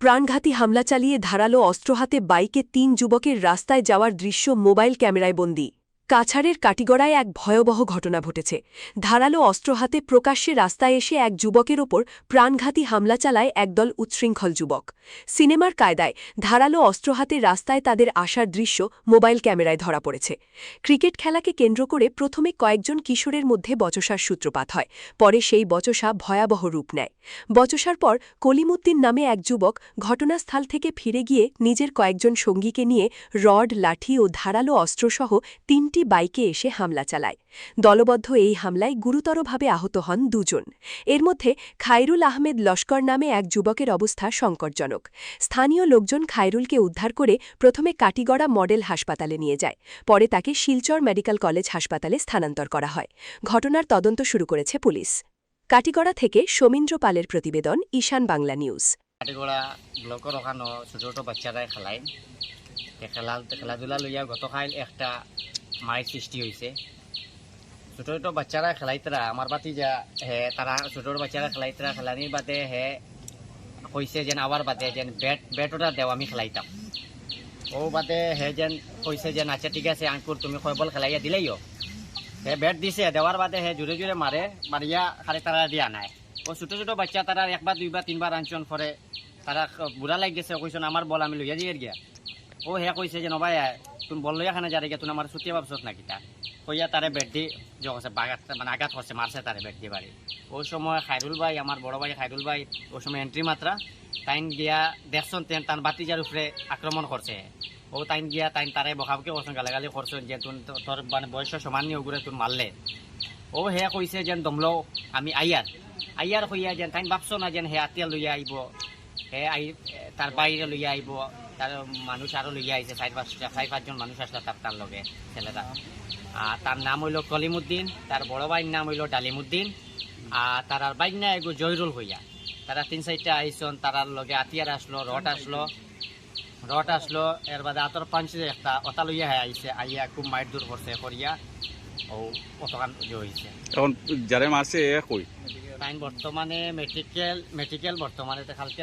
প্রাণঘাতী হামলা চালিয়ে ধারালো অস্ত্র হাতে বাইকে ৩ যুবকের রাস্তায় যাওয়ার দৃশ্য মোবাইল ক্যামেরায় বন্দী। কাছাড়ের কাটিগড়ায় এক ভয়াবহ ঘটনা ঘটেছে। ধারালো অস্ত্র হাতে প্রকাশ্যে রাস্তায় এসে এক যুবকের ওপর প্রাণঘাতী হামলা চালায় একদল উচ্ছৃঙ্খল যুবক। সিনেমার কায়দায় ধারালো অস্ত্র হাতে রাস্তায় তাদের আসার দৃশ্য মোবাইল ক্যামেরায় ধরা পড়েছে। ক্রিকেট খেলাকে কেন্দ্র করে প্রথমে কয়েকজন কিশোরের মধ্যে বচসার সূত্রপাত হয়, পরে সেই বচসা ভয়াবহ রূপ নেয়। বচসার পর কলিমুদ্দিন নামে এক যুবক ঘটনাস্থল থেকে ফিরে গিয়ে নিজের কয়েকজন সঙ্গীকে নিয়ে রড, লাঠি ও ধারালো অস্ত্রসহ ৩টি বাইকে এসে হামলা চালায়। দলবদ্ধ এই হামলায় গুরুতরভাবে আহত হন ২ জন। এর মধ্যে খায়রুল আহমেদ লস্কর নামে এক যুবকের অবস্থা সংকটজনক। স্থানীয় লোকজন খায়রুলকে উদ্ধার করে প্রথমে কাটিগড়া মডেল হাসপাতালে নিয়ে যায়, পরে তাকে শিলচর মেডিকেল কলেজ হাসপাতালে স্থানান্তর করা হয়। ঘটনার তদন্ত শুরু করেছে পুলিশ। কাটিগড়া থেকে সমীন্দ্র পালের প্রতিবেদন, ঈশান বাংলা নিউজ। কাটিগড়া ব্লকের ওখানে ছোট ছোট বাচ্চারাই খেলায়, খেলাধুলা লইয়া গতকাল একটা মায়ের সৃষ্টি হয়েছে। ছোট ছোট বাচ্চারা খেলাইতরা আমার বাতি যা হে তারা ছোট ছোট বাচ্চারা খেলাইতরা খেলানির বাদে হে কইছে যেন আবার বাদে যেন ব্যাটটা দেও আমি খেলাইতাম। ও বাদে হে যেন কইছে যেন আচ্ছা ঠিক আছে আঙ্কুর তুমি কয় বল খেলাইয়া দিলেইও। হে ব্যাট দিছে, দেওয়ার বাদে হে জোরে জোরে মারিয়া খালি তারা দিয়া নাই। ও ছোট ছোট বাচ্চা তারা একবার দুইবার তিনবার আনছন পরে তারা বুড়া লাগ গেছে, কইছেন আমার বল আমি লইয়া দিয়ে গিয়া। ও হে কইছে যে নবাই তুমি বল লইয়া খানে যারে গিয়া তুমি আমার ছুটিয়া ভাবছত নাকি তা কইয়া তারে ব্যাট দি জগছে বাগাত মানে আঘাত করছে, মারছে তারে ব্যাট দিয়ে বাড়ি। ওই সময় খায়রুল ভাই, আমার বড় ভাই খায়রুল ভাই ওই সময় এন্ট্রি মাত্রা তাইন গিয়া দেখছেন তান বাতিজার উপরে আক্রমণ করছে। ও তাইন গিয়া তারে বখাবকে করছেন, গালাগালি করছেন যে তোর মানে বয়স সমান নিয়ে ওগুলো তোর মারলে। ও হে কইছে যেন দমলো আমি আইয়ার কইয়া যেন তাইন ভাবছো না যেন হে আতিয়া লইয়া আইব, হে তার বাইরে লইয়া আইব, তার মানুষ আরো লইয়া আইছে ৪-৫ জন মানুষ আসলে তার লগে ছেলেরা। তার নাম হইল কলিমুদ্দিন, তার বড় ভাইয়ের নাম হইল ডালিমুদ্দিন, আর তার বাইর না এগো জয়রুল হইয়া। তারা ৩-৪টা আইসন, তার লগে আতিয়ার আসলো, রট আসলো এর বাদে আতর পাঞ্চে একটা অতা লইয়া আইছে, আইয়া খুব মাইর দূর করছে করিয়া ও অতখান হয়েছে। এখন যারা মারছে কই তাই বর্তমানে মেডিকেল বর্তমানে কালকে